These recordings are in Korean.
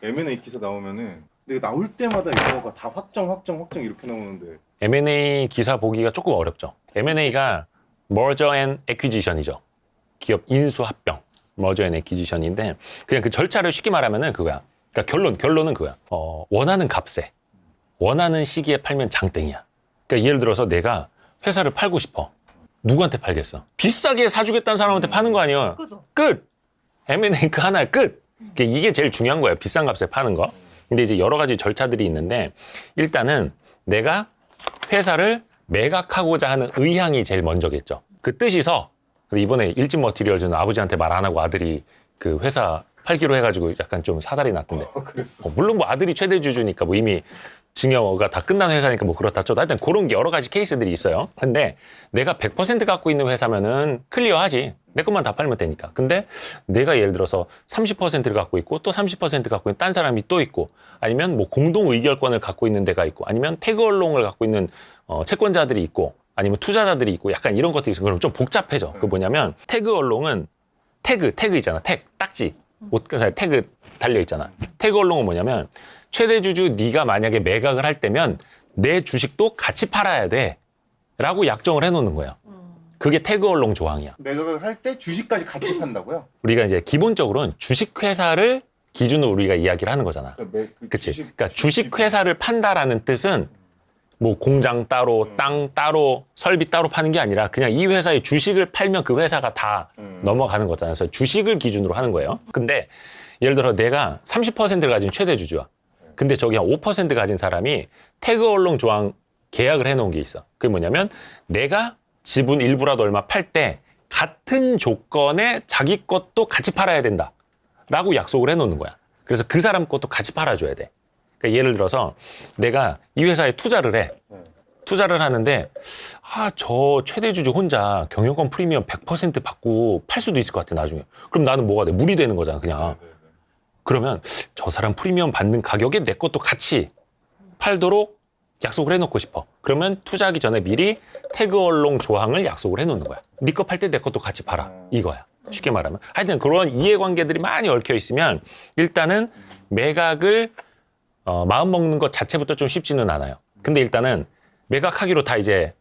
M&A 기사 나오면은 근데 나올 때마다 이거가 다 확정 이렇게 나오는데 M&A 기사 보기가 조금 어렵죠. M&A가 Merger and Acquisition이죠. 기업 인수 합병, Merger and Acquisition인데 그냥 그 절차를 쉽게 말하면은 그거야. 그러니까 결론은 그거야. 원하는 값에 원하는 시기에 팔면 장땡이야. 그러니까 예를 들어서 내가 회사를 팔고 싶어. 누구한테 팔겠어? 비싸게 사주겠다는 사람한테 파는 거 아니야. 그죠? 끝! M&A 그 하나야, 끝! 이게 제일 중요한 거예요. 비싼 값에 파는 거. 근데 이제 여러 가지 절차들이 있는데 일단은 내가 회사를 매각하고자 하는 의향이 제일 먼저겠죠. 그 뜻이서 이번에 일진 머티리얼즈는 아버지한테 말 안 하고 아들이 그 회사 팔기로 해가지고 약간 좀 사달이 났던데. 그랬어. 물론 뭐 아들이 최대 주주니까 뭐 이미 증여가 다 끝난 회사니까 뭐 그렇다 쳐도 하여튼 그런 게 여러 가지 케이스들이 있어요. 근데 내가 100% 갖고 있는 회사면은 클리어하지. 내 것만 다 팔면 되니까. 근데 내가 예를 들어서 30%를 갖고 있고 또 30% 갖고 있는 딴 사람이 또 있고 아니면 뭐 공동 의결권을 갖고 있는 데가 있고 아니면 태그 얼롱을 갖고 있는 채권자들이 있고 아니면 투자자들이 있고 약간 이런 것들이 있어요. 그럼 좀 복잡해져. 그 뭐냐면 태그 얼롱은 태그 있잖아. 딱지. 옷가사에 태그 달려있잖아. 태그 얼롱은 뭐냐면 최대 주주 네가 만약에 매각을 할 때면 내 주식도 같이 팔아야 돼 라고 약정을 해놓는 거예요. 그게 태그 얼롱 조항이야. 매각을 할 때 주식까지 같이 판다고요? 우리가 이제 기본적으로는 주식회사를 기준으로 우리가 이야기를 하는 거잖아. 그치? 그러니까 주식회사를 판다라는 뜻은 뭐 공장 따로, 땅 따로, 설비 따로 파는 게 아니라 그냥 이 회사의 주식을 팔면 그 회사가 다 넘어가는 거잖아요. 그래서 주식을 기준으로 하는 거예요. 근데 예를 들어 내가 30%를 가진 최대 주주야. 근데 저기 한 5% 가진 사람이 태그 얼롱 조항 계약을 해놓은 게 있어. 그게 뭐냐면 내가 지분 일부라도 얼마 팔 때 같은 조건에 자기 것도 같이 팔아야 된다 라고 약속을 해놓는 거야. 그래서 그 사람 것도 같이 팔아줘야 돼. 그러니까 예를 들어서 내가 이 회사에 투자를 해. 투자를 하는데 저 최대 주주 혼자 경영권 프리미엄 100% 받고 팔 수도 있을 것 같아 나중에. 그럼 나는 뭐가 돼? 무리 되는 거잖아 그냥. 그러면 저 사람 프리미엄 받는 가격에 내 것도 같이 팔도록 약속을 해놓고 싶어. 그러면 투자하기 전에 미리 태그 얼롱 조항을 약속을 해놓는 거야. 네 거 팔 때 내 것도 같이 팔아. 이거야. 쉽게 말하면. 하여튼 그런 이해관계들이 많이 얽혀 있으면 일단은 매각을 마음 먹는 것 자체부터 좀 쉽지는 않아요. 근데 일단은 매각하기로 다 이제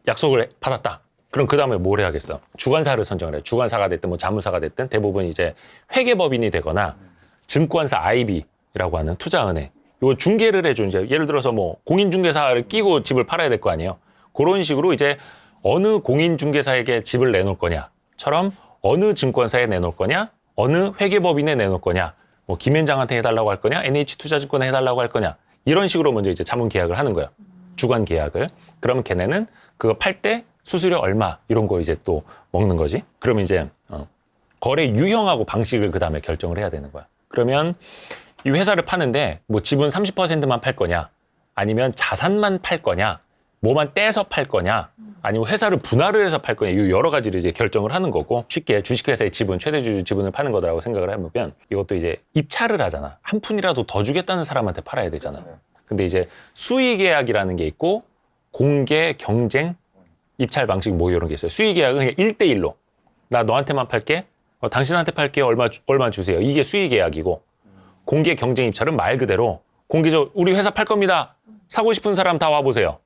약속을 받았다. 그럼 그 다음에 뭘 해야겠어? 주관사를 선정을 해. 주관사가 됐든 뭐 자문사가 됐든 대부분 이제 회계법인이 되거나 증권사 IB라고 하는 투자은행. 이거 중개를 해준 이제 예를 들어서 뭐 공인중개사를 끼고 집을 팔아야 될 거 아니에요. 그런 식으로 이제 어느 공인중개사에게 집을 내놓을 거냐처럼 어느 증권사에 내놓을 거냐, 어느 회계법인에 내놓을 거냐, 뭐 김현장한테 해달라고 할 거냐, NH투자증권에 해달라고 할 거냐 이런 식으로 먼저 이제 자문 계약을 하는 거예요. 주관 계약을. 그러면 걔네는 그거 팔 때 수수료 얼마 이런 거 이제 또 먹는 거지. 그러면 이제 거래 유형하고 방식을 그 다음에 결정을 해야 되는 거야. 그러면 이 회사를 파는데 뭐 지분 30%만 팔 거냐 아니면 자산만 팔 거냐 뭐만 떼서 팔 거냐 아니면 회사를 분할을 해서 팔 거냐 이 여러 가지를 이제 결정을 하는 거고 쉽게 주식회사의 지분 최대 주주 지분을 파는 거라고 생각을 해보면 이것도 이제 입찰을 하잖아. 한 푼이라도 더 주겠다는 사람한테 팔아야 되잖아. 근데 이제 수의계약이라는 게 있고 공개 경쟁 입찰 방식 뭐 이런 게 있어요. 수의계약은 그냥 1대1로 나 너한테만 팔게 당신한테 팔게 얼마 주세요. 이게 수의계약이고 공개 경쟁 입찰은 말 그대로 공개적 우리 회사 팔 겁니다. 사고 싶은 사람 다 와보세요.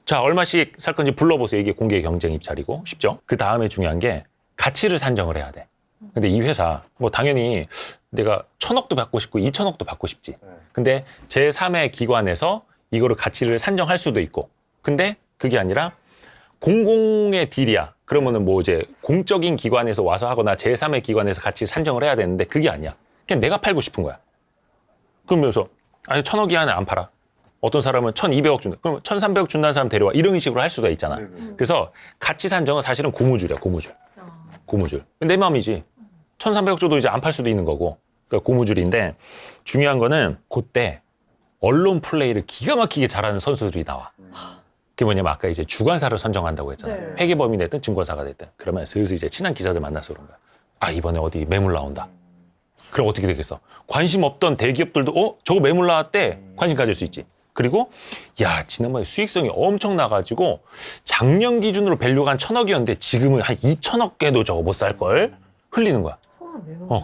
자 얼마씩 살 건지 불러보세요. 이게 공개 경쟁 입찰이고 쉽죠. 그 다음에 중요한 게 가치를 산정을 해야 돼. 근데 이 회사 뭐 당연히 내가 1,000억도 받고 싶고 2,000억도 받고 싶지. 근데 제3의 기관에서 이거를 가치를 산정할 수도 있고 근데 그게 아니라 공공의 딜이야. 그러면은 뭐 이제 공적인 기관에서 와서 하거나 제3의 기관에서 같이 산정을 해야 되는데 그게 아니야. 그냥 내가 팔고 싶은 거야. 그러면서 아니 1,000억 이하는 안 팔아. 어떤 사람은 1,200억 준다. 그럼 1,300억 준다는 사람 데려와. 이런 식으로 할 수가 있잖아. 그래서 가치 산정은 사실은 고무줄이야. 고무줄. 내 마음이지. 1,300억 줘도 이제 안 팔 수도 있는 거고. 그러니까 고무줄인데 중요한 거는 그때 언론 플레이를 기가 막히게 잘하는 선수들이 나와. 그게 뭐냐면 아까 이제 주관사를 선정한다고 했잖아요. 네. 회계법인이 됐든 증권사가 됐든. 그러면 슬슬 이제 친한 기자들 만나서 그런 거야. 이번에 어디 매물 나온다. 그럼 어떻게 되겠어? 관심 없던 대기업들도 저거 매물 나왔대. 관심 가질 수 있지. 그리고 지난번에 수익성이 엄청 나가지고 작년 기준으로 밸류가 한 1,000억이었는데 지금은 한 2,000억 개도 저거 못 살걸? 흘리는 거야.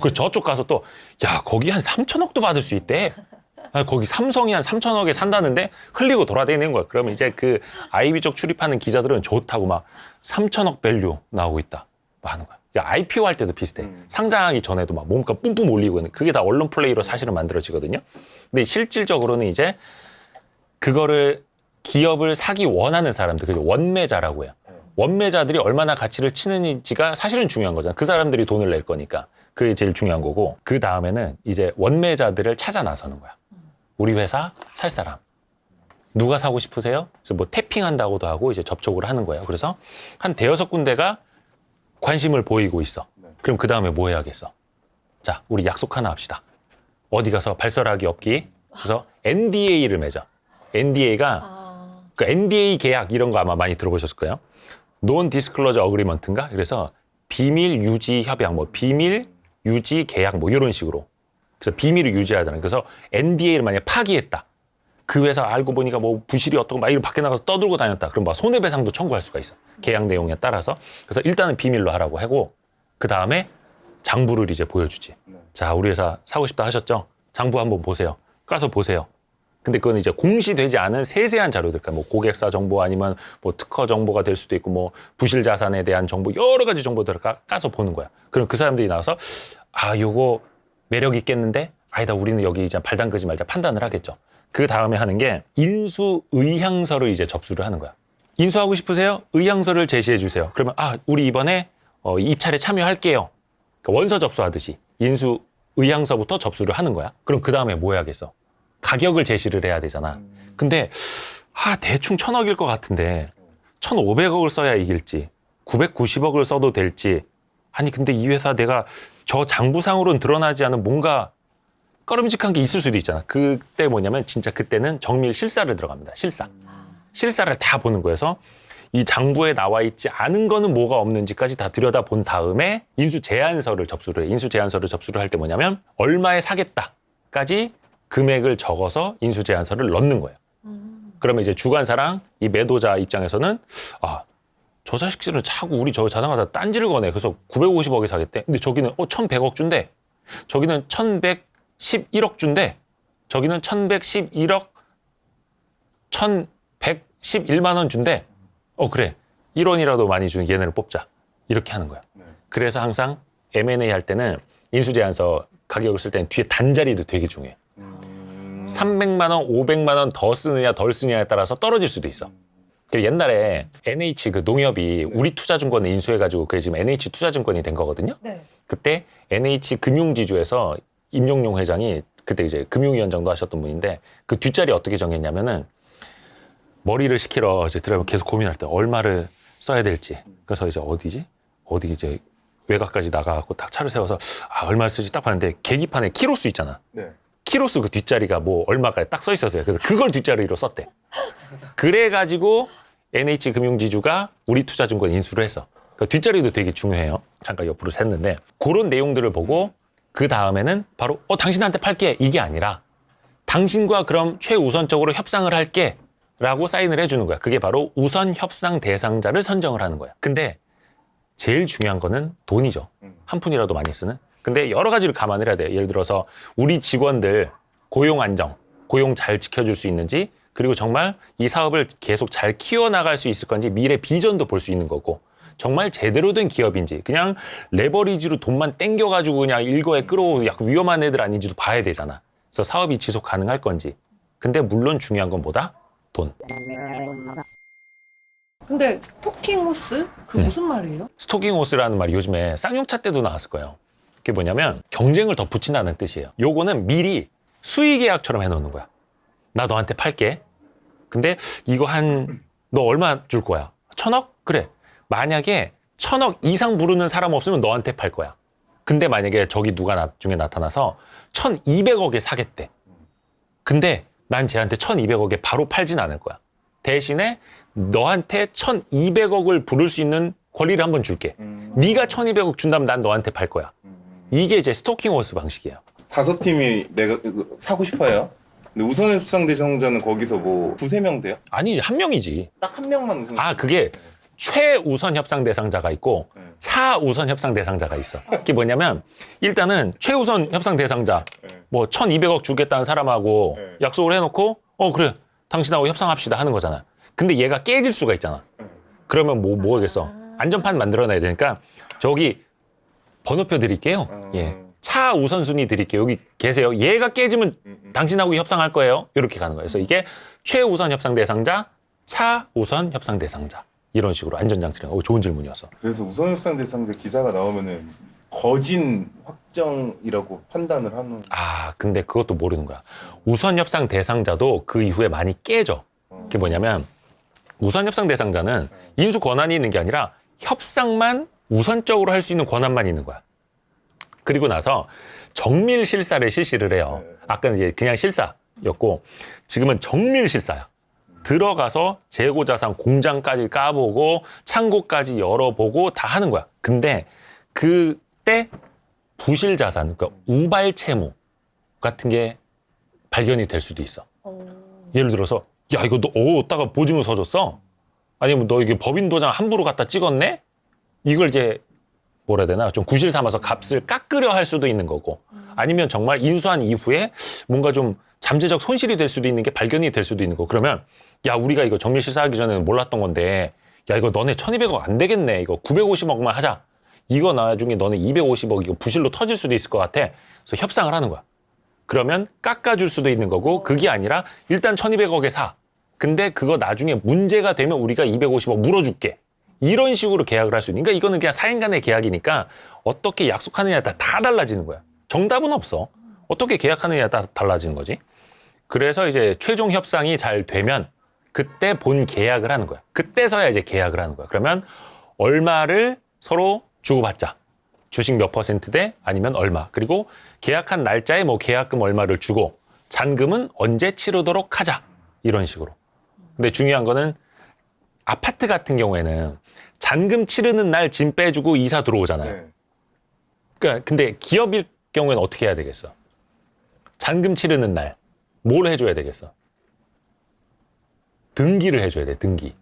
그 저쪽 가서 또, 야, 거기 한 3천억도 받을 수 있대. 아, 거기 삼성이 한 3천억에 산다는데 흘리고 돌아다니는 거야. 그러면 이제 그 아이비 쪽 출입하는 기자들은 좋다고 막 3천억 밸류 나오고 있다. 뭐 하는 거야. 야, IPO 할 때도 비슷해. 상장하기 전에도 막 몸값 뿜뿜 올리고 있는 그게 다 언론 플레이로 사실은 만들어지거든요. 근데 실질적으로는 이제 그거를 기업을 사기 원하는 사람들, 그죠? 원매자라고 해요. 원매자들이 얼마나 가치를 치는지가 사실은 중요한 거잖아. 그 사람들이 돈을 낼 거니까. 그게 제일 중요한 거고. 그 다음에는 이제 원매자들을 찾아 나서는 거야. 우리 회사 살 사람. 누가 사고 싶으세요? 그래서 뭐 태핑한다고도 하고 이제 접촉을 하는 거예요. 그래서 한 대여섯 군데가 관심을 보이고 있어. 그럼 그 다음에 뭐 해야겠어? 자, 우리 약속 하나 합시다. 어디 가서 발설하기 없기. 그래서 NDA를 맺어. NDA가 그 NDA 계약 이런 거 아마 많이 들어보셨을 거예요. Non-Disclosure Agreement인가? 그래서 비밀 유지 협약, 뭐 비밀 유지 계약 뭐 이런 식으로. 그래서 비밀을 유지하잖아요. 그래서 NDA를 만약에 파기했다. 그 회사 알고 보니까 뭐 부실이 어떻고 막 이런 밖에 나가서 떠들고 다녔다. 그럼 막 손해배상도 청구할 수가 있어. 계약 내용에 따라서. 그래서 일단은 비밀로 하라고 하고 그 다음에 장부를 이제 보여주지. 자, 우리 회사 사고 싶다 하셨죠? 장부 한번 보세요. 가서 보세요. 근데 그건 이제 공시되지 않은 세세한 자료들, 뭐 고객사 정보 아니면 뭐 특허 정보가 될 수도 있고 뭐 부실 자산에 대한 정보 여러 가지 정보들을 까서 보는 거야. 그럼 그 사람들이 나와서 아, 요거 매력 있겠는데? 아니다, 우리는 여기 이제 발 담그지 말자 판단을 하겠죠. 그 다음에 하는 게 인수 의향서를 이제 접수를 하는 거야. 인수하고 싶으세요? 의향서를 제시해 주세요. 그러면 아, 우리 이번에 입찰에 참여할게요. 그러니까 원서 접수하듯이 인수 의향서부터 접수를 하는 거야. 그럼 그 다음에 뭐 해야겠어? 가격을 제시를 해야 되잖아. 근데 대충 1,000억일 것 같은데 1,500억을 써야 이길지 990억을 써도 될지 아니 근데 이 회사 내가 저 장부상으로는 드러나지 않은 뭔가 꺼름직한 게 있을 수도 있잖아. 그때 뭐냐면 진짜 그때는 정밀 실사를 들어갑니다. 실사를 다 보는 거여서 이 장부에 나와 있지 않은 거는 뭐가 없는지까지 다 들여다본 다음에 인수 제안서를 접수를 해. 인수 제안서를 접수를 할 때 뭐냐면 얼마에 사겠다까지 금액을 적어서 인수 제안서를 넣는 거예요. 그러면 이제 주관사랑 이 매도자 입장에서는 아, 저 자식들은 자꾸 우리 저 자산가다 딴지를 거네. 그래서 950억에 사겠대. 근데 저기는 1,100억 준대. 저기는 1,111억 준대. 저기는 1,111억 1,111만 원 준대. 그래. 1원이라도 많이 주는 얘네를 뽑자. 이렇게 하는 거야. 그래서 항상 M&A 할 때는 인수 제안서 가격을 쓸 때는 뒤에 단자리도 되게 중요해. 300만 원, 500만 원 더 쓰느냐 덜 쓰느냐에 따라서 떨어질 수도 있어. 옛날에 NH 그 농협이 우리 투자증권을 인수해가지고 그게 지금 NH 투자증권이 된 거거든요. 네. 그때 NH 금융지주에서 임종용 회장이 그때 이제 금융위원장도 하셨던 분인데 그 뒷자리 어떻게 정했냐면은 머리를 식히러 이제 들어가면 계속 고민할 때 얼마를 써야 될지. 그래서 이제 어디 이제 외곽까지 나가갖고 딱 차를 세워서 얼마를 쓰지 딱 봤는데 계기판에 키로수 있잖아. 네. 키로수 그 뒷자리가 뭐 얼마가 딱 써 있었어요. 그래서 그걸 뒷자리로 썼대. 그래가지고 NH금융지주가 우리투자증권 인수를 했어. 그러니까 뒷자리도 되게 중요해요. 잠깐 옆으로 샜는데 그런 내용들을 보고 그 다음에는 바로 당신한테 팔게 이게 아니라 당신과 그럼 최우선적으로 협상을 할게 라고 사인을 해주는 거야. 그게 바로 우선 협상 대상자를 선정을 하는 거야. 근데 제일 중요한 거는 돈이죠. 한 푼이라도 많이 쓰는. 근데 여러 가지를 감안을 해야 돼. 예를 들어서 우리 직원들 고용 안정, 고용 잘 지켜줄 수 있는지, 그리고 정말 이 사업을 계속 잘 키워나갈 수 있을 건지 미래 비전도 볼 수 있는 거고, 정말 제대로 된 기업인지, 그냥 레버리지로 돈만 땡겨가지고 그냥 일거에 끌어오고 약간 위험한 애들 아닌지도 봐야 되잖아. 그래서 사업이 지속 가능할 건지. 근데 물론 중요한 건 뭐다? 돈. 근데 스토킹 호스? 무슨 말이에요? 스토킹 호스라는 말이 요즘에 쌍용차 때도 나왔을 거예요. 그게 뭐냐면 경쟁을 더 붙인다는 뜻이에요. 요거는 미리 수의 계약처럼 해놓는 거야. 나 너한테 팔게. 근데 이거 너 얼마 줄 거야? 1,000억? 그래. 만약에 1,000억 이상 부르는 사람 없으면 너한테 팔 거야. 근데 만약에 저기 누가 나중에 나타나서 1,200억에 사겠대. 근데 난 쟤한테 1,200억에 바로 팔진 않을 거야. 대신에 너한테 1,200억을 부를 수 있는 권리를 한번 줄게. 네가 1,200억 준다면 난 너한테 팔 거야. 이게 이제 스토킹 호스 방식이에요. 5팀이 내가 사고 싶어요. 근데 우선 협상 대상자는 거기서 뭐 2-3명 돼요? 아니지, 한 명이지. 딱 한 명만 우선. 그게 최우선 협상 대상자가 있고 네. 차우선 협상 대상자가 있어. 그게 뭐냐면 일단은 최우선 협상 대상자 네. 뭐 1,200억 주겠다는 사람하고 네. 약속을 해놓고 그래 당신하고 협상합시다 하는 거잖아. 근데 얘가 깨질 수가 있잖아. 네. 그러면 뭐겠어? 안전판 만들어놔야 되니까 저기 번호표 드릴게요. 예. 차 우선순위 드릴게요. 여기 계세요. 얘가 깨지면 당신하고 협상할 거예요. 이렇게 가는 거예요. 그래서 이게 최우선 협상 대상자, 차우선 협상 대상자. 이런 식으로 안전장치를. 좋은 질문이었어. 그래서 우선협상 대상자 기사가 나오면은 거진 확정이라고 판단을 하는. 근데 그것도 모르는 거야. 우선 협상 대상자도 그 이후에 많이 깨져. 그게 뭐냐면 우선 협상 대상자는 인수 권한이 있는 게 아니라 협상만 우선적으로 할 수 있는 권한만 있는 거야. 그리고 나서 정밀 실사를 실시를 해요. 아까는 이제 그냥 실사였고 지금은 정밀 실사야. 들어가서 재고자산 공장까지 까보고 창고까지 열어보고 다 하는 거야. 근데 그때 부실자산, 그러니까 우발채무 같은 게 발견이 될 수도 있어. 예를 들어서 야 이거 너 어디다가 보증을 서줬어? 아니면 너 이게 법인 도장 함부로 갖다 찍었네? 이걸 이제 뭐라 해야 되나 좀 구실 삼아서 값을 깎으려 할 수도 있는 거고 아니면 정말 인수한 이후에 뭔가 좀 잠재적 손실이 될 수도 있는 게 발견이 될 수도 있는 거고 그러면 야 우리가 이거 정밀 실사하기 전에는 몰랐던 건데 야 이거 너네 1,200억 안 되겠네 이거 950억만 하자 이거 나중에 너네 250억 이거 부실로 터질 수도 있을 것 같아 그래서 협상을 하는 거야 그러면 깎아줄 수도 있는 거고 그게 아니라 일단 1,200억에 사 근데 그거 나중에 문제가 되면 우리가 250억 물어줄게 이런 식으로 계약을 할 수 있는 그러니까 이거는 그냥 사인 간의 계약이니까 어떻게 약속하느냐에 따라 다 달라지는 거야 정답은 없어 어떻게 계약하느냐에 따라 달라지는 거지 그래서 이제 최종 협상이 잘 되면 그때 본 계약을 하는 거야. 그때서야 이제 계약을 하는 거야. 그러면 얼마를 서로 주고받자. 주식 몇 %대 아니면 얼마. 그리고 계약한 날짜에 뭐 계약금 얼마를 주고 잔금은 언제 치르도록 하자. 이런 식으로. 근데 중요한 거는 아파트 같은 경우에는 잔금 치르는 날 짐 빼주고 이사 들어오잖아요. 네. 그러니까 근데 기업일 경우에는 어떻게 해야 되겠어? 잔금 치르는 날 뭘 해줘야 되겠어? 등기를 해줘야 돼, 등기.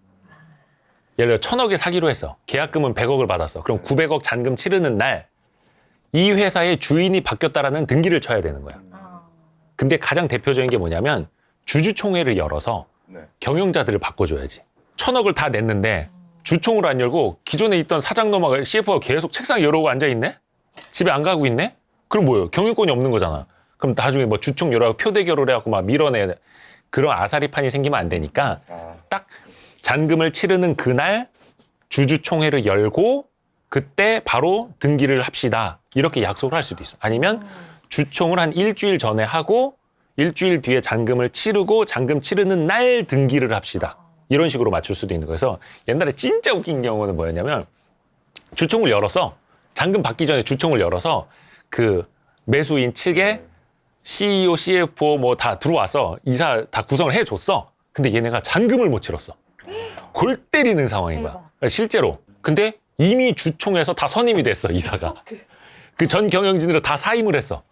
예를 들어 1,000억에 사기로 했어. 계약금은 100억을 받았어. 그럼 900억 잔금 치르는 날 이 회사의 주인이 바뀌었다라는 등기를 쳐야 되는 거야. 근데 가장 대표적인 게 뭐냐면 주주총회를 열어서 네. 경영자들을 바꿔줘야지. 1,000억을 다 냈는데 주총을 안 열고 기존에 있던 사장놈하고 CFO가 계속 책상 열어오고 앉아있네? 집에 안 가고 있네? 그럼 뭐예요? 경영권이 없는 거잖아. 그럼 나중에 뭐 주총 열어가고 표대결을 해갖고 막 밀어내야 돼. 그런 아사리판이 생기면 안 되니까 딱 잔금을 치르는 그날 주주총회를 열고 그때 바로 등기를 합시다. 이렇게 약속을 할 수도 있어. 아니면 주총을 한 일주일 전에 하고 일주일 뒤에 잔금을 치르고 잔금 치르는 날 등기를 합시다. 이런 식으로 맞출 수도 있는 거여서 옛날에 진짜 웃긴 경우는 뭐였냐면 주총을 열어서 잔금 받기 전에 주총을 열어서 그 매수인 측에 CEO, CFO 뭐 다 들어와서 이사 다 구성을 해줬어. 근데 얘네가 잔금을 못 치렀어. 골 때리는 상황인 거야. 실제로. 근데 이미 주총에서 다 선임이 됐어, 이사가. 그 전 경영진으로 다 사임을 했어.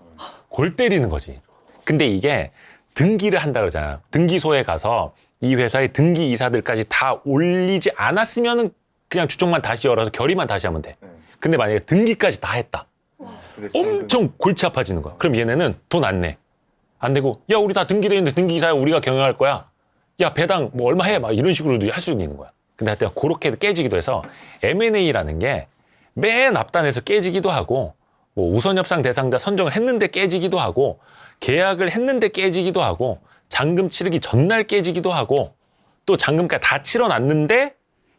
골 때리는 거지. 근데 이게 등기를 한다 그러잖아. 등기소에 가서 이 회사의 등기 이사들까지 다 올리지 않았으면은 그냥 주총만 다시 열어서 결의만 다시 하면 돼. 근데 만약에 등기까지 다 했다. 엄청 골치 아파지는 거야. 그럼 얘네는 돈 안 내. 안 내고, 야, 우리 다 등기돼 있는데 등기이사야 우리가 경영할 거야. 야, 배당 뭐 얼마 해. 막 이런 식으로도 할 수 있는 거야. 근데 하여튼 그렇게 깨지기도 해서 M&A라는 게 맨 앞단에서 깨지기도 하고, 뭐 우선협상 대상자 선정을 했는데 깨지기도 하고, 계약을 했는데 깨지기도 하고, 잔금 치르기 전날 깨지기도 하고, 또 잔금까지 다 치러놨는데,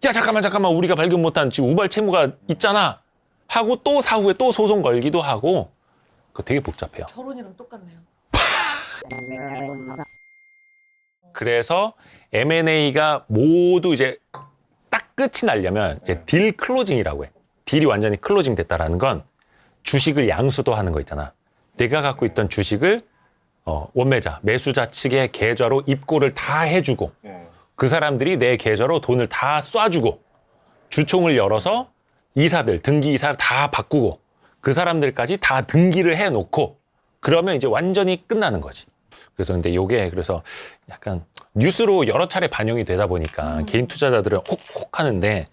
야, 잠깐만, 우리가 발견 못한 지금 우발 채무가 있잖아. 하고 또 사후에 또 소송 걸기도 하고 그거 되게 복잡해요. 결혼이랑 똑같네요. 그래서 M&A가 모두 이제 딱 끝이 나려면 이제 딜 클로징이라고 해. 딜이 완전히 클로징 됐다라는 건 주식을 양수도 하는 거 있잖아. 내가 갖고 있던 주식을 원매자, 매수자 측의 계좌로 입고를 다 해주고 그 사람들이 내 계좌로 돈을 다 쏴주고 주총을 열어서 이사들, 등기 이사를 다 바꾸고 그 사람들까지 다 등기를 해놓고 그러면 이제 완전히 끝나는 거지. 그래서 근데 요게 그래서 약간 뉴스로 여러 차례 반영이 되다 보니까 개인 투자자들은 혹 하는데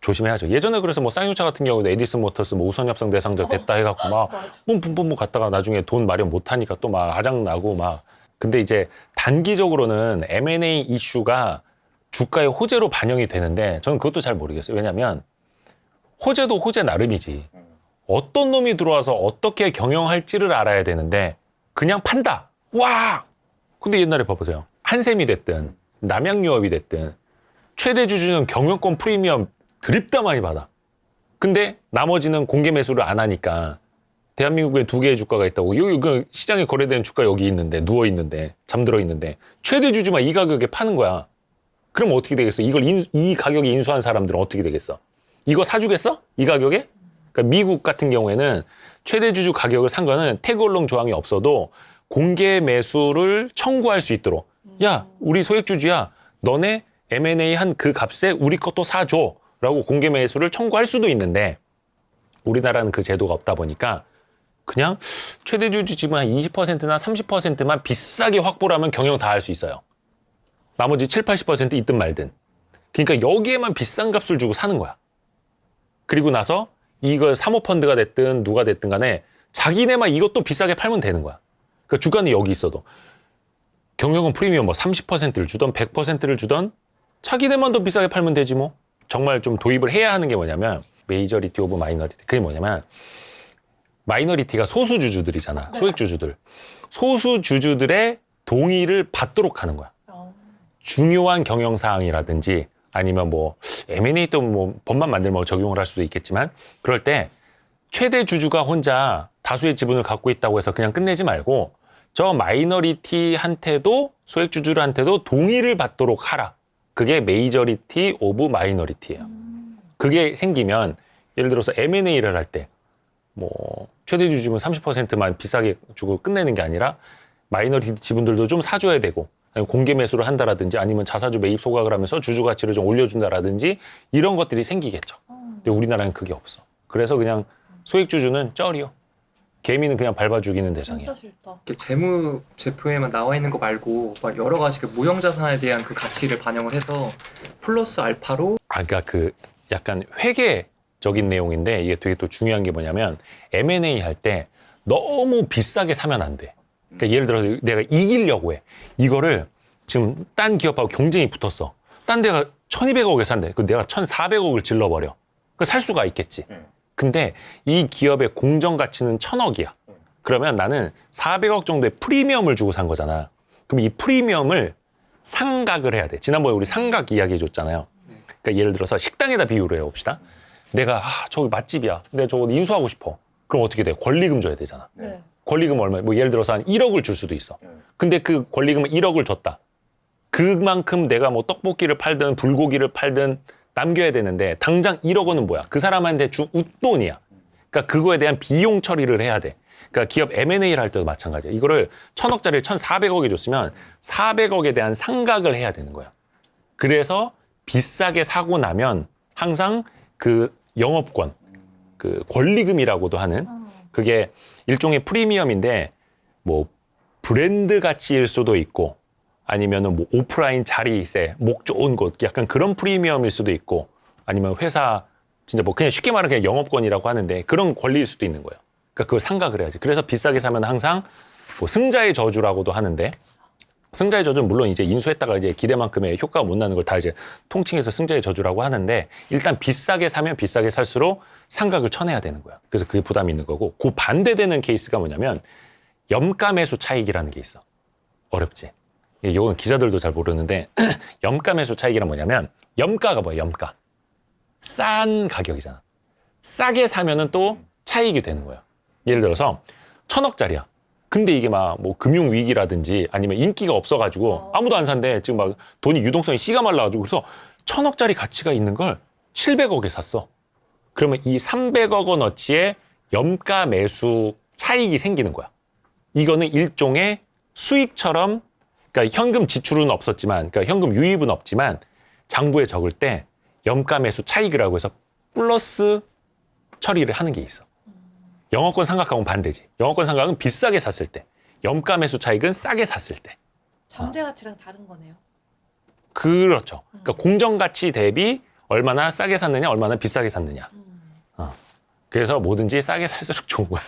조심해야죠. 예전에 그래서 뭐 쌍용차 같은 경우도 에디슨 모터스 뭐 우선협상 대상자 됐다 해갖고 막 뿜뿜뿜 갔다가 나중에 돈 마련 못하니까 또 막 아작나고 막. 근데 이제 단기적으로는 M&A 이슈가 주가의 호재로 반영이 되는데 저는 그것도 잘 모르겠어요. 왜냐면 호재도 호재 나름이지. 어떤 놈이 들어와서 어떻게 경영할지를 알아야 되는데 그냥 판다. 와! 근데 옛날에 봐보세요. 한샘이 됐든 남양유업이 됐든 최대 주주는 경영권 프리미엄 드립다 많이 받아. 근데 나머지는 공개 매수를 안 하니까 대한민국에 2개의 주가가 있다고. 여기 시장에 거래되는 주가 여기 있는데 누워 있는데 잠들어 있는데 최대 주주만 이 가격에 파는 거야. 그럼 어떻게 되겠어? 이걸 이 가격에 인수한 사람들은 어떻게 되겠어? 이거 사주겠어? 이 가격에? 그러니까 미국 같은 경우에는 최대 주주 가격을 산 거는 태그얼롱 조항이 없어도 공개 매수를 청구할 수 있도록. 야, 우리 소액주주야. 너네 M&A 한 그 값에 우리 것도 사줘. 라고 공개 매수를 청구할 수도 있는데 우리나라는 그 제도가 없다 보니까 그냥 최대 주주 지분 한 20%나 30%만 비싸게 확보를 하면 경영 다 할 수 있어요. 나머지 7, 80% 있든 말든. 그러니까 여기에만 비싼 값을 주고 사는 거야. 그리고 나서 이거 사모펀드가 됐든 누가 됐든 간에 자기네만 이것도 비싸게 팔면 되는 거야. 그러니까 주가는 여기 있어도 경영은 프리미엄 뭐 30%를 주던 100%를 주던 자기네만 더 비싸게 팔면 되지 뭐. 정말 좀 도입을 해야 하는 게 뭐냐면 메이저리티 오브 마이너리티. 그게 뭐냐면 마이너리티가 소수주주들이잖아. 소액주주들. 소수주주들의 동의를 받도록 하는 거야. 중요한 경영사항이라든지 아니면 뭐 M&A 또 뭐 법만 만들면 적용을 할 수도 있겠지만 그럴 때 최대 주주가 혼자 다수의 지분을 갖고 있다고 해서 그냥 끝내지 말고 저 마이너리티한테도 소액주주들한테도 동의를 받도록 하라. 그게 메이저리티 오브 마이너리티예요. 그게 생기면 예를 들어서 M&A를 할 때 뭐 최대 주주분 30%만 비싸게 주고 끝내는 게 아니라 마이너리티 지분들도 좀 사줘야 되고 공개 매수를 한다라든지 아니면 자사주 매입 소각을 하면서 주주 가치를 좀 올려준다라든지 이런 것들이 생기겠죠. 근데 우리나라는 그게 없어. 그래서 그냥 소액주주는 쩔이요. 개미는 그냥 밟아 죽이는 대상이야. 진짜 싫다. 이렇게 재무 제표에만 나와 있는 거 말고 막 여러 가지 그 무형 자산에 대한 그 가치를 반영을 해서 플러스 알파로 그러니까 그 약간 회계적인 내용인데 이게 되게 또 중요한 게 뭐냐면 M&A 할 때 너무 비싸게 사면 안 돼. 그러니까 예를 들어서 내가 이기려고 해. 이거를 지금 딴 기업하고 경쟁이 붙었어. 딴 데가 1200억에 산대. 그 내가 1400억을 질러버려. 그 살 수가 있겠지. 근데 이 기업의 공정 가치는 1000억이야. 그러면 나는 400억 정도의 프리미엄을 주고 산 거잖아. 그럼 이 프리미엄을 상각을 해야 돼. 지난번에 우리 상각 이야기해 줬잖아요. 그러니까 예를 들어서 식당에다 비유를 해봅시다. 내가 저기 맛집이야. 내가 저거 인수하고 싶어. 그럼 어떻게 돼? 권리금 줘야 되잖아. 네. 권리금 얼마? 뭐 예를 들어서 한 1억을 줄 수도 있어. 근데 그 권리금을 1억을 줬다. 그만큼 내가 뭐 떡볶이를 팔든 불고기를 팔든 남겨야 되는데 당장 1억 원은 뭐야? 그 사람한테 준 웃돈이야. 그러니까 그거에 대한 비용 처리를 해야 돼. 그러니까 기업 M&A를 할 때도 마찬가지야. 이거를 1000억짜리를 1400억에 줬으면 400억에 대한 상각을 해야 되는 거야. 그래서 비싸게 사고 나면 항상 그 영업권, 그 권리금이라고도 하는 그게 일종의 프리미엄인데 뭐 브랜드 가치일 수도 있고 아니면은 뭐 오프라인 자리세, 목 좋은 곳, 약간 그런 프리미엄일 수도 있고 아니면 회사 진짜 뭐 그냥 쉽게 말하면 그냥 영업권이라고 하는데 그런 권리일 수도 있는 거예요. 그러니까 그걸 상각을 해야지. 그래서 비싸게 사면 항상 뭐 승자의 저주라고도 하는데 승자의 저주는 물론 이제 인수했다가 이제 기대만큼의 효과가 못 나는 걸 다 이제 통칭해서 승자의 저주라고 하는데 일단 비싸게 사면 비싸게 살수록 상각을 쳐내야 되는 거야. 그래서 그게 부담이 있는 거고 그 반대되는 케이스가 뭐냐면 염가 매수 차익이라는 게 있어. 어렵지. 이건 기자들도 잘 모르는데 염가 매수 차익이란 뭐냐면 염가가 뭐야? 염가. 싼 가격이잖아. 싸게 사면은 또 차익이 되는 거야. 예를 들어서 1000억짜리야. 근데 이게 막 뭐 금융 위기라든지 아니면 인기가 없어가지고 아무도 안 산대. 지금 막 돈이 유동성이 씨가 말라가지고 그래서 1000억짜리 가치가 있는 걸 700억에 샀어. 그러면 이 300억 원어치의 염가 매수 차익이 생기는 거야. 이거는 일종의 수익처럼 그러니까 현금 지출은 없었지만 그러니까 현금 유입은 없지만 장부에 적을 때 염가 매수 차익이라고 해서 플러스 처리를 하는 게 있어. 영업권 상각하고는 반대지. 영업권 상각은 비싸게 샀을 때. 염가 매수 차익은 싸게 샀을 때. 잠재 가치랑 다른 거네요. 그렇죠. 그러니까 공정 가치 대비 얼마나 싸게 샀느냐, 얼마나 비싸게 샀느냐. 음. 그래서 뭐든지 싸게 살수록 좋은 거야.